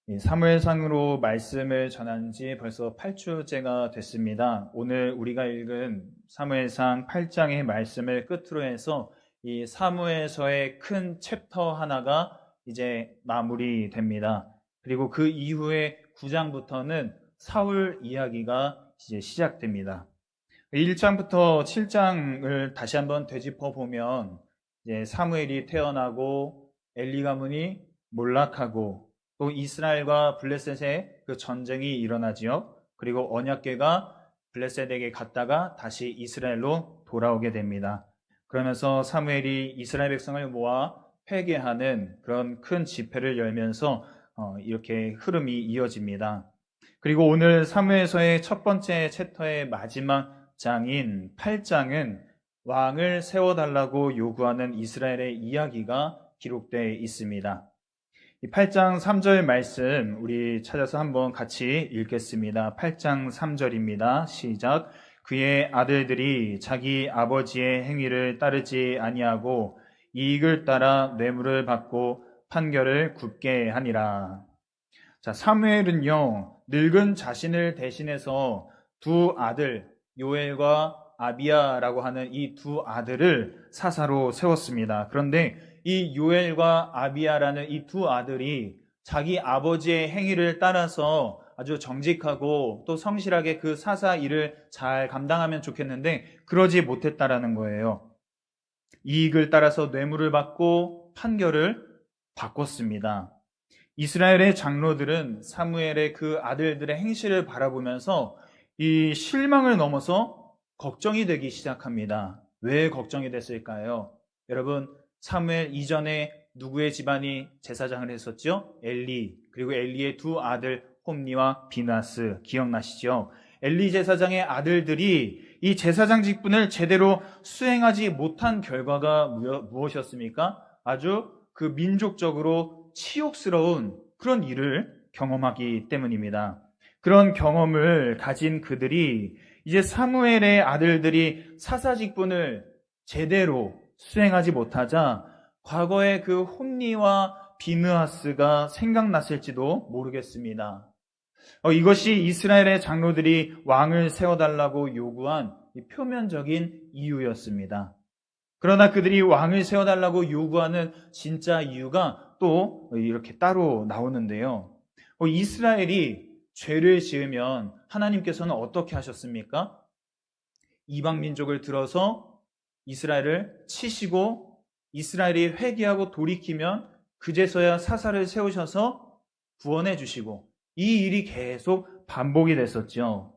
사무엘상으로 말씀을 전한 지 벌써 8주째가 됐습니다. 오늘 우리가 읽은 사무엘상 8장의 말씀을 끝으로 해서 이 사무엘서의 큰 챕터 하나가 이제 마무리됩니다. 그리고 그 이후에 9장부터는 사울 이야기가 이제 시작됩니다. 1장부터 7장을 다시 한번 되짚어 보면 이제 사무엘이 태어나고 엘리 가문이 몰락하고 또 이스라엘과 블레셋의 그 전쟁이 일어나지요. 그리고 언약궤가 블레셋에게 갔다가 다시 이스라엘로 돌아오게 됩니다. 그러면서 사무엘이 이스라엘 백성을 모아 회개하는 그런 큰 집회를 열면서 이렇게 흐름이 이어집니다. 그리고 오늘 사무엘서의 첫 번째 챕터의 마지막 장인 8장은 왕을 세워달라고 요구하는 이스라엘의 이야기가 기록되어 있습니다. 이 8장 3절 말씀 우리 찾아서 한번 같이 읽겠습니다. 8장 3절입니다. 시작. 그의 아들들이 자기 아버지의 행위를 따르지 아니하고 이익을 따라 뇌물을 받고 판결을 굽게 하니라. 자, 사무엘은요, 늙은 자신을 대신해서 두 아들, 요엘과 아비야라고 하는 이 두 아들을 사사로 세웠습니다. 그런데 이 요엘과 아비야라는 이 두 아들이 자기 아버지의 행위를 따라서 아주 정직하고 또 성실하게 그 사사 일을 잘 감당하면 좋겠는데 그러지 못했다라는 거예요. 이익을 따라서 뇌물을 받고 판결을 바꿨습니다. 이스라엘의 장로들은 사무엘의 그 아들들의 행실을 바라보면서 이 실망을 넘어서 걱정이 되기 시작합니다. 왜 걱정이 됐을까요? 여러분, 사무엘 이전에 누구의 집안이 제사장을 했었죠? 엘리, 그리고 엘리의 두 아들 홈니와 비나스, 기억나시죠? 엘리 제사장의 아들들이 이 제사장 직분을 제대로 수행하지 못한 결과가 무엇이었습니까? 아주 그 민족적으로 치욕스러운 그런 일을 경험하기 때문입니다. 그런 경험을 가진 그들이 이제 사무엘의 아들들이 사사 직분을 제대로 수행하지 못하자 과거의 그 홈니와 비느하스가 생각났을지도 모르겠습니다. 이것이 이스라엘의 장로들이 왕을 세워달라고 요구한 표면적인 이유였습니다. 그러나 그들이 왕을 세워달라고 요구하는 진짜 이유가 또 이렇게 따로 나오는데요. 이스라엘이 죄를 지으면 하나님께서는 어떻게 하셨습니까? 이방 민족을 들어서 이스라엘을 치시고 이스라엘이 회개하고 돌이키면 그제서야 사사를 세우셔서 구원해 주시고 이 일이 계속 반복이 됐었죠.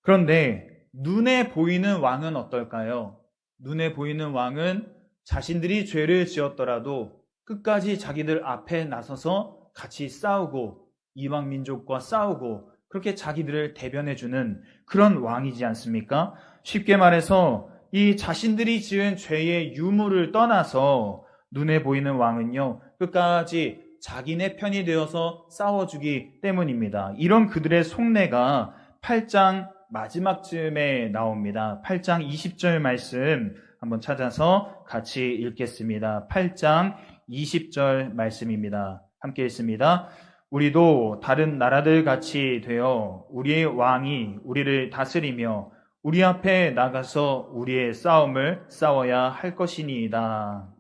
그런데 눈에 보이는 왕은 어떨까요? 눈에 보이는 왕은 자신들이 죄를 지었더라도 끝까지 자기들 앞에 나서서 같이 싸우고 이방 민족과 싸우고 그렇게 자기들을 대변해주는 그런 왕이지 않습니까? 쉽게 말해서 이 자신들이 지은 죄의 유무를 떠나서 눈에 보이는 왕은요, 끝까지 자기네 편이 되어서 싸워주기 때문입니다. 이런 그들의 속내가 8장 마지막 쯤에 나옵니다. 8장 20절 말씀 한번 찾아서 같이 읽겠습니다. 8장 20절 말씀입니다. 함께 읽습니다. 우리도 다른 나라들 같이 되어 우리의 왕이 우리를 다스리며 우리 앞에 나가서 우리의 싸움을 싸워야 할 것이니이다.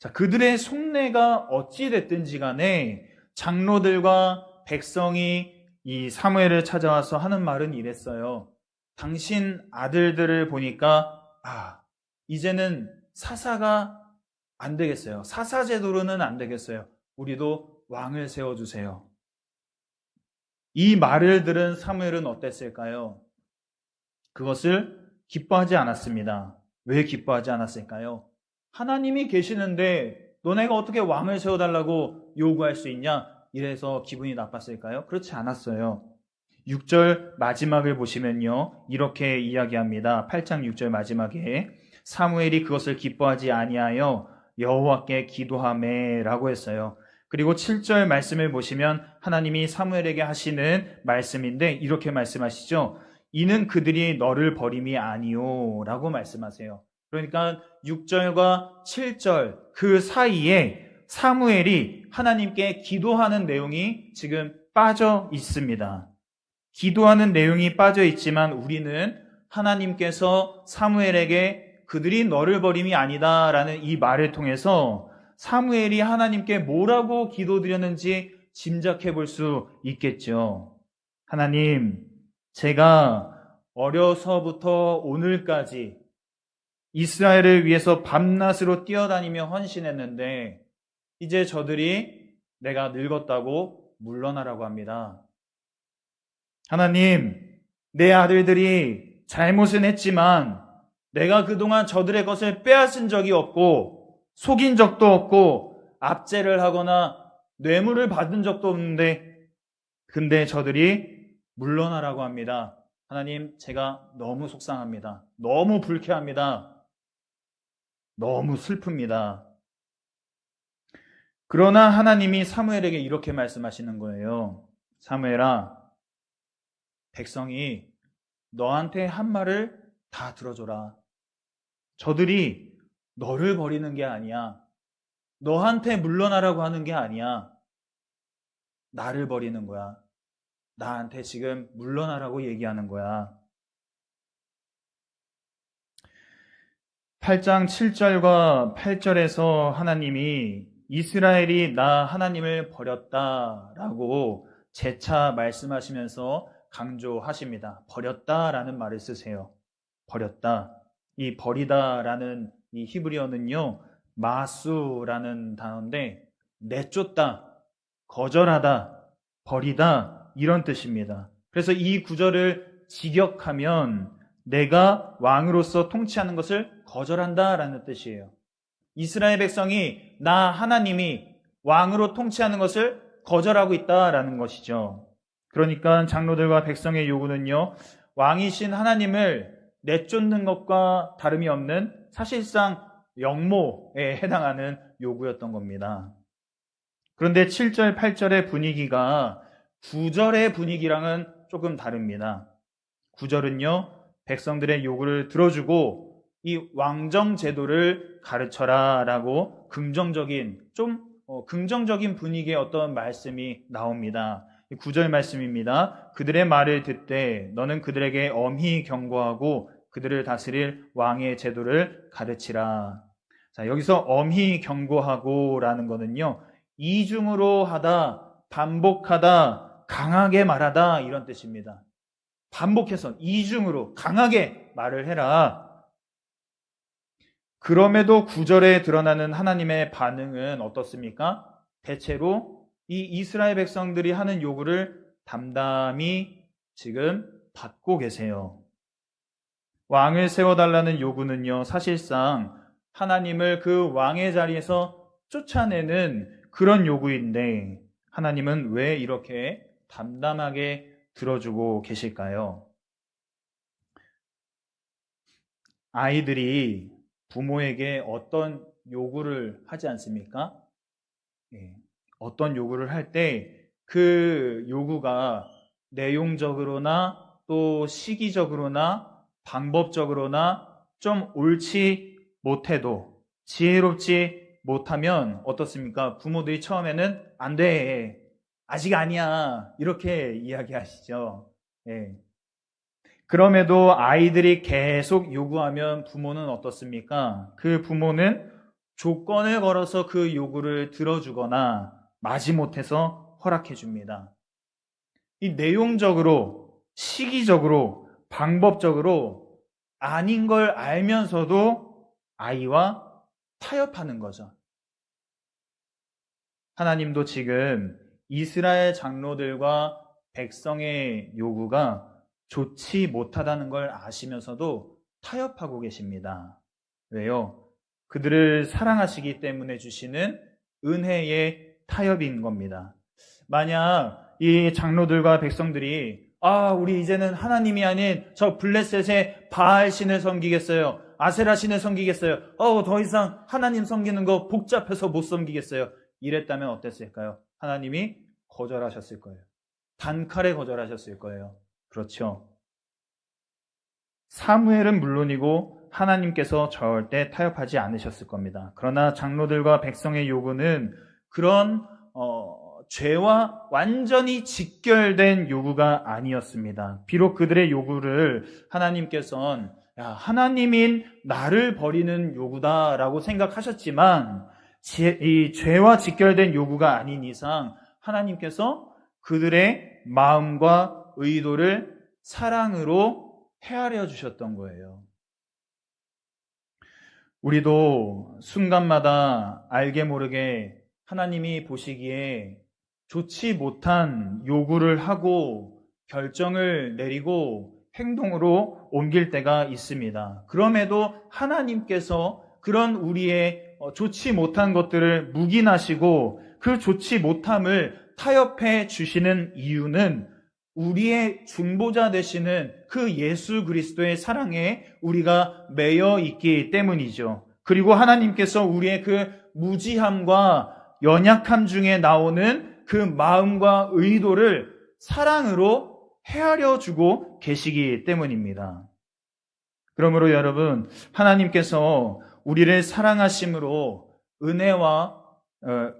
자, 그들의 속내가 어찌 됐든지 간에 장로들과 백성이 이 사무엘을 찾아와서 하는 말은 이랬어요. 당신 아들들을 보니까 이제는 사사가 안 되겠어요. 사사 제도로는 안 되겠어요. 우리도 왕을 세워주세요. 이 말을 들은 사무엘은 어땠을까요? 그것을 기뻐하지 않았습니다. 왜 기뻐하지 않았을까요? 하나님이 계시는데 너네가 어떻게 왕을 세워달라고 요구할 수 있냐? 이래서 기분이 나빴을까요? 그렇지 않았어요. 6절 마지막을 보시면요, 이렇게 이야기합니다. 8장 6절 마지막에 사무엘이 그것을 기뻐하지 아니하여 여호와께 기도하매라고 했어요. 그리고 7절 말씀을 보시면 하나님이 사무엘에게 하시는 말씀인데 이렇게 말씀하시죠. 이는 그들이 너를 버림이 아니오 라고 말씀하세요. 그러니까 6절과 7절 그 사이에 사무엘이 하나님께 기도하는 내용이 지금 빠져 있습니다. 기도하는 내용이 빠져 있지만 우리는 하나님께서 사무엘에게 그들이 너를 버림이 아니다라는 이 말을 통해서 사무엘이 하나님께 뭐라고 기도드렸는지 짐작해 볼 수 있겠죠. 하나님, 제가 어려서부터 오늘까지 이스라엘을 위해서 밤낮으로 뛰어다니며 헌신했는데 이제 저들이 내가 늙었다고 물러나라고 합니다. 하나님, 내 아들들이 잘못은 했지만 내가 그동안 저들의 것을 빼앗은 적이 없고 속인 적도 없고 압제를 하거나 뇌물을 받은 적도 없는데 근데 저들이 물러나라고 합니다. 하나님, 제가 너무 속상합니다. 너무 불쾌합니다. 너무 슬픕니다. 그러나 하나님이 사무엘에게 이렇게 말씀하시는 거예요. 사무엘아, 백성이 너한테 한 말을 다 들어줘라. 저들이 너를 버리는 게 아니야. 너한테 물러나라고 하는 게 아니야. 나를 버리는 거야. 나한테 지금 물러나라고 얘기하는 거야. 8장 7절과 8절에서 하나님이 이스라엘이 나 하나님을 버렸다라고 재차 말씀하시면서 강조하십니다. 버렸다라는 말을 쓰세요. 버렸다. 이 버리다라는 이 히브리어는요, 마수라는 단어인데 내쫓다, 거절하다, 버리다 이런 뜻입니다. 그래서 이 구절을 직역하면 내가 왕으로서 통치하는 것을 거절한다라는 뜻이에요. 이스라엘 백성이 나 하나님이 왕으로 통치하는 것을 거절하고 있다라는 것이죠. 그러니까 장로들과 백성의 요구는요, 왕이신 하나님을 내쫓는 것과 다름이 없는 사실상 영모에 해당하는 요구였던 겁니다. 그런데 7절, 8절의 분위기가 9절의 분위기랑은 조금 다릅니다. 9절은요, 백성들의 요구를 들어주고 이 왕정 제도를 가르쳐라 라고 긍정적인, 긍정적인 분위기의 어떤 말씀이 나옵니다. 9절 말씀입니다. 그들의 말을 듣되 너는 그들에게 엄히 경고하고 그들을 다스릴 왕의 제도를 가르치라. 자, 여기서 엄히 경고하고 라는 거는요, 이중으로 하다, 반복하다, 강하게 말하다 이런 뜻입니다. 반복해서 이중으로 강하게 말을 해라. 그럼에도 9절에 드러나는 하나님의 반응은 어떻습니까? 대체로 이 이스라엘 백성들이 하는 요구를 담담히 지금 받고 계세요. 왕을 세워달라는 요구는요, 사실상 하나님을 그 왕의 자리에서 쫓아내는 그런 요구인데 하나님은 왜 이렇게 담담하게 들어주고 계실까요? 아이들이 부모에게 어떤 요구를 하지 않습니까? 어떤 요구를 할 때 그 요구가 내용적으로나 또 시기적으로나 방법적으로나 좀 옳지 못해도 지혜롭지 못하면 어떻습니까? 부모들이 처음에는 안 돼, 아직 아니야 이렇게 이야기하시죠. 그럼에도 아이들이 계속 요구하면 부모는 어떻습니까? 그 부모는 조건을 걸어서 그 요구를 들어주거나 마지못해서 허락해 줍니다. 이 내용적으로, 시기적으로, 방법적으로 아닌 걸 알면서도 아이와 타협하는 거죠. 하나님도 지금 이스라엘 장로들과 백성의 요구가 좋지 못하다는 걸 아시면서도 타협하고 계십니다. 왜요? 그들을 사랑하시기 때문에 주시는 은혜의 타협인 겁니다. 만약 이 장로들과 백성들이 우리 이제는 하나님이 아닌 저 블레셋의 바알 신을 섬기겠어요. 아세라 신을 섬기겠어요. 더 이상 하나님 섬기는 거 복잡해서 못 섬기겠어요. 이랬다면 어땠을까요? 하나님이 거절하셨을 거예요. 단칼에 거절하셨을 거예요. 그렇죠. 사무엘은 물론이고 하나님께서 절대 타협하지 않으셨을 겁니다. 그러나 장로들과 백성의 요구는 그런 죄와 완전히 직결된 요구가 아니었습니다. 비록 그들의 요구를 하나님께서는 하나님인 나를 버리는 요구다라고 생각하셨지만 이 죄와 직결된 요구가 아닌 이상 하나님께서 그들의 마음과 의도를 사랑으로 헤아려 주셨던 거예요. 우리도 순간마다 알게 모르게 하나님이 보시기에 좋지 못한 요구를 하고 결정을 내리고 행동으로 옮길 때가 있습니다. 그럼에도 하나님께서 그런 우리의 좋지 못한 것들을 묵인하시고 그 좋지 못함을 타협해 주시는 이유는 우리의 중보자 되시는 그 예수 그리스도의 사랑에 우리가 매여 있기 때문이죠. 그리고 하나님께서 우리의 그 무지함과 연약함 중에 나오는 그 마음과 의도를 사랑으로 헤아려 주고 계시기 때문입니다. 그러므로 여러분, 하나님께서 우리를 사랑하심으로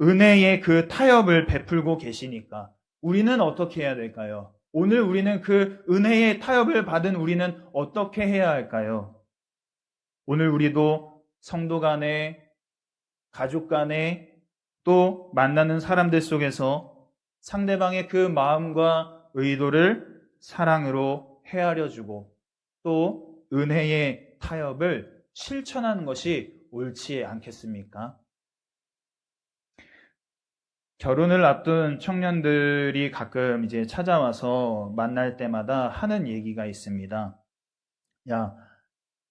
은혜의 그 타협을 베풀고 계시니까 우리는 어떻게 해야 될까요? 오늘 우리는 그 은혜의 타협을 받은 우리는 어떻게 해야 할까요? 오늘 우리도 성도 간에, 가족 간에, 또 만나는 사람들 속에서 상대방의 그 마음과 의도를 사랑으로 헤아려주고 또 은혜의 타협을 실천하는 것이 옳지 않겠습니까? 결혼을 앞둔 청년들이 가끔 이제 찾아와서 만날 때마다 하는 얘기가 있습니다. 야,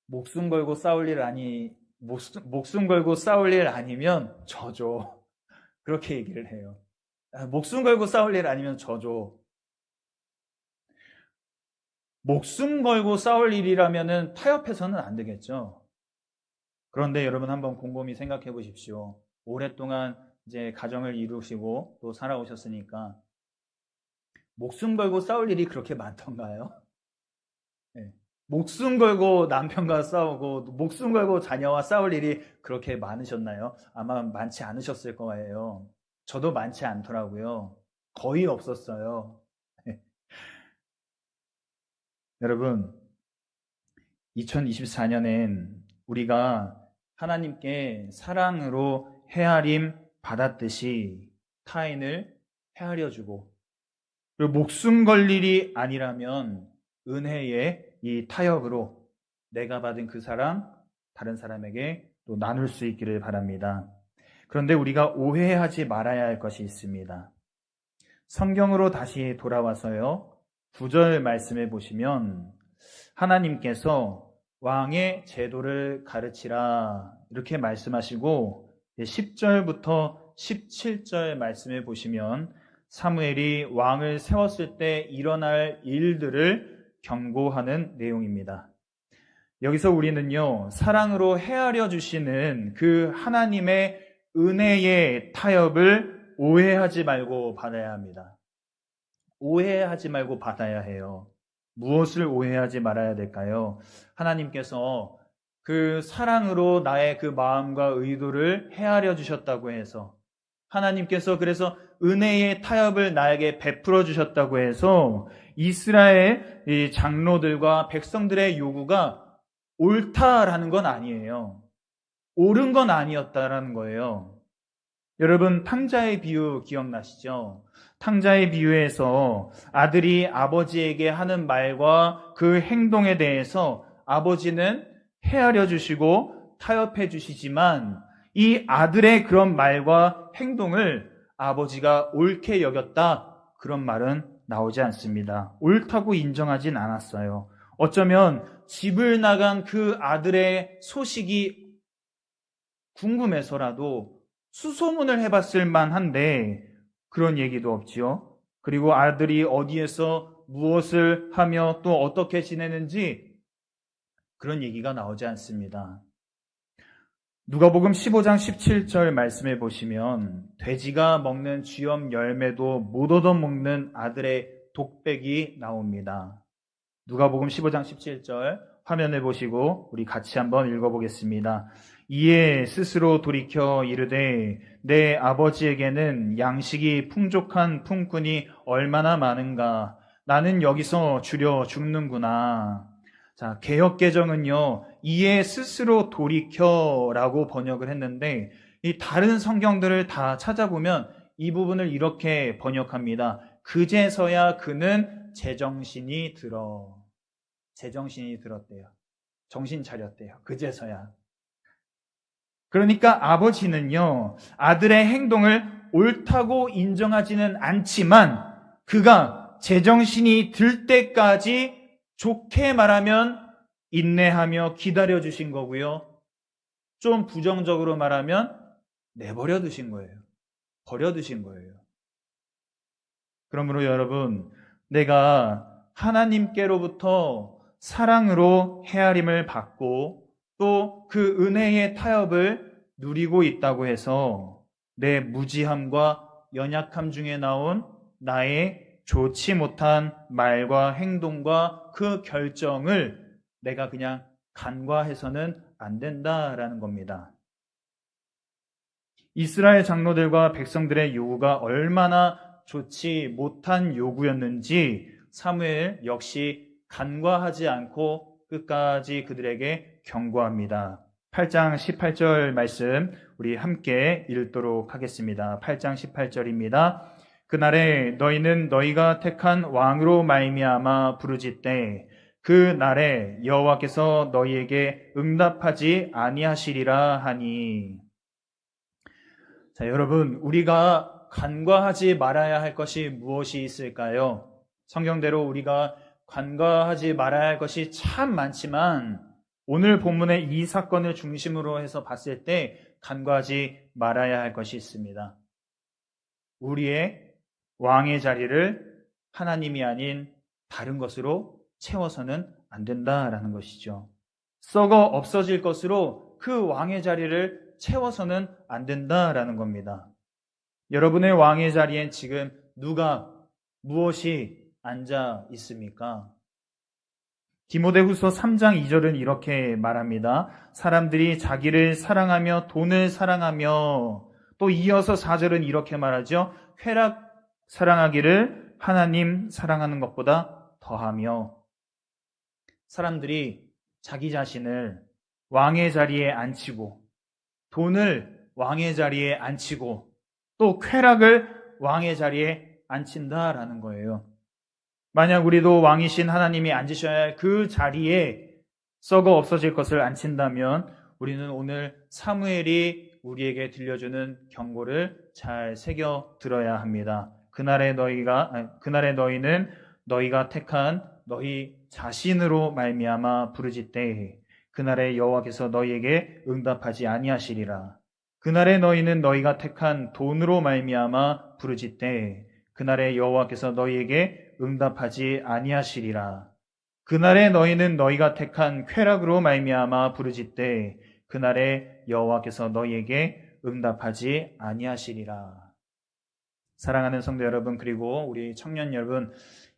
목숨 걸고 싸울 일 아니면 져줘. 그렇게 얘기를 해요. 목숨 걸고 싸울 일 아니면 져줘. 목숨 걸고 싸울 일이라면은 타협해서는 안 되겠죠. 그런데 여러분 한번 곰곰이 생각해 보십시오. 오랫동안 이제 가정을 이루시고 또 살아오셨으니까 목숨 걸고 싸울 일이 그렇게 많던가요? 네. 목숨 걸고 남편과 싸우고 목숨 걸고 자녀와 싸울 일이 그렇게 많으셨나요? 아마 많지 않으셨을 거예요. 저도 많지 않더라고요. 거의 없었어요. 여러분, 2024년엔 우리가 하나님께 사랑으로 헤아림 받았듯이 타인을 헤아려주고 그리고 목숨 걸 일이 아니라면 은혜의 이 타협으로 내가 받은 그 사랑 다른 사람에게 또 나눌 수 있기를 바랍니다. 그런데 우리가 오해하지 말아야 할 것이 있습니다. 성경으로 다시 돌아와서요. 9절 말씀해 보시면 하나님께서 왕의 제도를 가르치라 이렇게 말씀하시고 10절부터 17절 말씀해 보시면 사무엘이 왕을 세웠을 때 일어날 일들을 경고하는 내용입니다. 여기서 우리는요, 사랑으로 헤아려 주시는 그 하나님의 은혜의 타협을 오해하지 말고 받아야 합니다. 오해하지 말고 받아야 해요. 무엇을 오해하지 말아야 될까요? 하나님께서 그 사랑으로 나의 그 마음과 의도를 헤아려 주셨다고 해서 하나님께서 그래서 은혜의 타협을 나에게 베풀어 주셨다고 해서 이스라엘 이 장로들과 백성들의 요구가 옳다라는 건 아니에요. 옳은 건 아니었다라는 거예요. 여러분 탕자의 비유 기억나시죠? 탕자의 비유에서 아들이 아버지에게 하는 말과 그 행동에 대해서 아버지는 헤아려 주시고 타협해 주시지만 이 아들의 그런 말과 행동을 아버지가 옳게 여겼다 그런 말은 나오지 않습니다. 옳다고 인정하진 않았어요. 어쩌면 집을 나간 그 아들의 소식이 궁금해서라도 수소문을 해봤을 만한데 그런 얘기도 없지요. 그리고 아들이 어디에서 무엇을 하며 또 어떻게 지내는지 그런 얘기가 나오지 않습니다. 누가복음 15장 17절 말씀해 보시면 돼지가 먹는 쥐염 열매도 못 얻어먹는 아들의 독백이 나옵니다. 누가복음 15장 17절 화면을 보시고 우리 같이 한번 읽어보겠습니다. 이에 스스로 돌이켜 이르되 내 아버지에게는 양식이 풍족한 품꾼이 얼마나 많은가. 나는 여기서 주려 죽는구나. 자, 개역개정은요, 이에 스스로 돌이켜라고 번역을 했는데 이 다른 성경들을 다 찾아보면 이 부분을 이렇게 번역합니다. 그제서야 그는 제정신이 들었대요. 정신 차렸대요. 그제서야. 그러니까 아버지는요, 아들의 행동을 옳다고 인정하지는 않지만 그가 제정신이 들 때까지 좋게 말하면 인내하며 기다려 주신 거고요. 좀 부정적으로 말하면 내버려 두신 거예요. 버려 두신 거예요. 그러므로 여러분, 내가 하나님께로부터 사랑으로 헤아림을 받고 또 그 은혜의 타협을 누리고 있다고 해서 내 무지함과 연약함 중에 나온 나의 좋지 못한 말과 행동과 그 결정을 내가 그냥 간과해서는 안 된다라는 겁니다. 이스라엘 장로들과 백성들의 요구가 얼마나 좋지 못한 요구였는지 사무엘 역시 간과하지 않고 끝까지 그들에게 경고합니다. 8장 18절 말씀 우리 함께 읽도록 하겠습니다. 8장 18절입니다. 그날에 너희는 너희가 택한 왕으로 말미암아 부르짖되 그 날에 여호와께서 너희에게 응답하지 아니하시리라 하니. 자, 여러분, 우리가 간과하지 말아야 할 것이 무엇이 있을까요? 성경대로 우리가 간과하지 말아야 할 것이 참 많지만 오늘 본문의 이 사건을 중심으로 해서 봤을 때 간과하지 말아야 할 것이 있습니다. 우리의 왕의 자리를 하나님이 아닌 다른 것으로 채워서는 안 된다라는 것이죠. 썩어 없어질 것으로 그 왕의 자리를 채워서는 안 된다라는 겁니다. 여러분의 왕의 자리엔 지금 누가 무엇이 앉아 있습니까? 디모데후서 3장 2절은 이렇게 말합니다. 사람들이 자기를 사랑하며 돈을 사랑하며, 또 이어서 4절은 이렇게 말하죠. 쾌락 사랑하기를 하나님 사랑하는 것보다 더하며. 사람들이 자기 자신을 왕의 자리에 앉히고 돈을 왕의 자리에 앉히고 또 쾌락을 왕의 자리에 앉힌다라는 거예요. 만약 우리도 왕이신 하나님이 앉으셔야 할 그 자리에 썩어 없어질 것을 앉힌다면 우리는 오늘 사무엘이 우리에게 들려주는 경고를 잘 새겨 들어야 합니다. 그날에 너희는 너희가 택한 너희 자신으로 말미암아 부르짖되 그날에 여호와께서 너희에게 응답하지 아니하시리라. 그날에 너희는 너희가 택한 돈으로 말미암아 부르짖되 그날에 여호와께서 너희에게 응답하지 아니하시리라. 그날에 너희는 너희가 택한 쾌락으로 말미암아 부르짖되 그날에 여호와께서 너희에게 응답하지 아니하시리라. 사랑하는 성도 여러분, 그리고 우리 청년 여러분,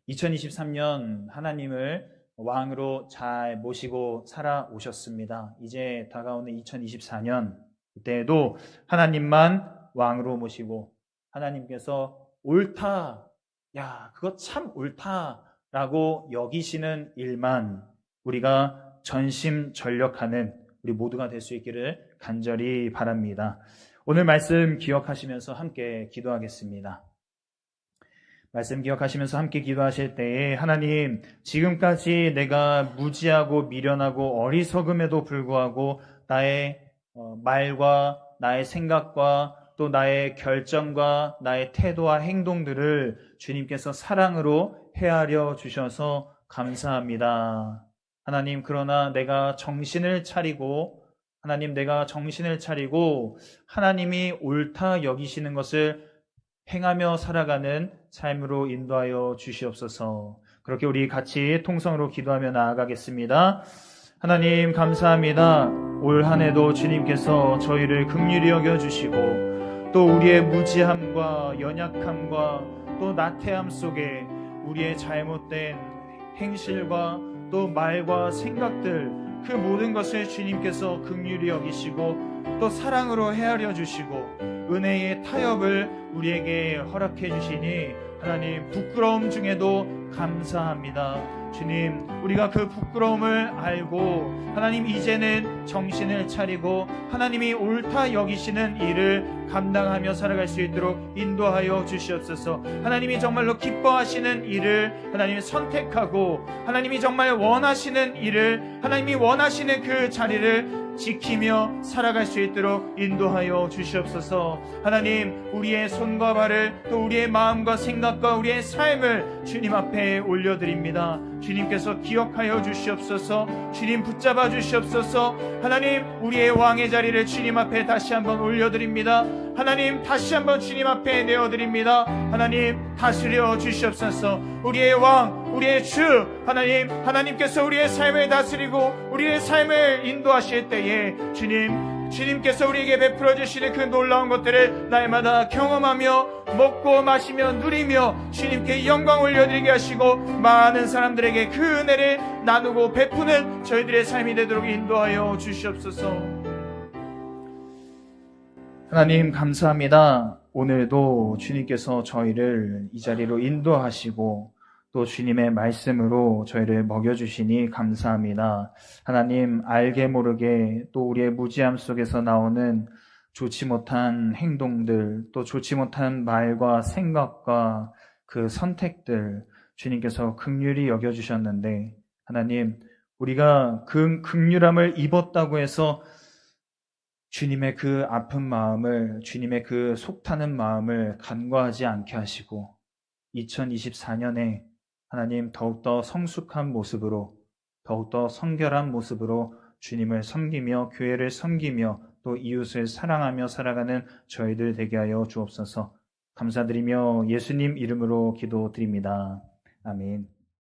2023년 하나님을 왕으로 잘 모시고 살아오셨습니다. 이제 다가오는 2024년 그때에도 하나님만 왕으로 모시고 하나님께서 옳다, 야, 그거 참 옳다라고 여기시는 일만 우리가 전심전력하는 우리 모두가 될 수 있기를 간절히 바랍니다. 오늘 말씀 기억하시면서 함께 기도하겠습니다. 말씀 기억하시면서 함께 기도하실 때에 하나님, 지금까지 내가 무지하고 미련하고 어리석음에도 불구하고 나의 말과 나의 생각과 또 나의 결정과 나의 태도와 행동들을 주님께서 사랑으로 헤아려 주셔서 감사합니다. 하나님, 그러나 내가 정신을 차리고 하나님이 옳다 여기시는 것을 행하며 살아가는 삶으로 인도하여 주시옵소서. 그렇게 우리 같이 통성으로 기도하며 나아가겠습니다. 하나님 감사합니다. 올 한 해도 주님께서 저희를 긍휼히 여겨주시고 또 우리의 무지함과 연약함과 또 나태함 속에 우리의 잘못된 행실과 또 말과 생각들 그 모든 것을 주님께서 긍휼히 여기시고 또 사랑으로 헤아려 주시고 은혜의 타협을 우리에게 허락해 주시니 하나님 부끄러움 중에도 감사합니다. 주님, 우리가 그 부끄러움을 알고 하나님 이제는 정신을 차리고 하나님이 옳다 여기시는 일을 감당하며 살아갈 수 있도록 인도하여 주시옵소서. 하나님이 정말로 기뻐하시는 일을 하나님이 선택하고 하나님이 정말 원하시는 일을 하나님이 원하시는 그 자리를 지키며 살아갈 수 있도록 인도하여 주시옵소서. 하나님, 우리의 손과 발을 또 우리의 마음과 생각과 우리의 삶을 주님 앞에 올려드립니다. 주님께서 기억하여 주시옵소서. 주님 붙잡아 주시옵소서. 하나님, 우리의 왕의 자리를 주님 앞에 다시 한번 올려드립니다. 하나님, 다시 한번 주님 앞에 내어드립니다. 하나님, 다스려 주시옵소서. 우리의 왕, 우리의 주 하나님, 하나님께서 우리의 삶을 다스리고 우리의 삶을 인도하실 때에 주님께서 우리에게 베풀어 주시는 그 놀라운 것들을 날마다 경험하며 먹고 마시며 누리며 주님께 영광 올려드리게 하시고 많은 사람들에게 그 은혜를 나누고 베푸는 저희들의 삶이 되도록 인도하여 주시옵소서. 하나님 감사합니다. 오늘도 주님께서 저희를 이 자리로 인도하시고 또 주님의 말씀으로 저희를 먹여주시니 감사합니다. 하나님, 알게 모르게 또 우리의 무지함 속에서 나오는 좋지 못한 행동들, 또 좋지 못한 말과 생각과 그 선택들 주님께서 긍휼히 여겨주셨는데 하나님, 우리가 그 긍휼함을 입었다고 해서 주님의 그 아픈 마음을, 주님의 그 속타는 마음을 간과하지 않게 하시고 2024년에 하나님 더욱더 성숙한 모습으로 더욱더 성결한 모습으로 주님을 섬기며 교회를 섬기며 또 이웃을 사랑하며 살아가는 저희들 되게 하여 주옵소서. 감사드리며 예수님 이름으로 기도드립니다. 아멘.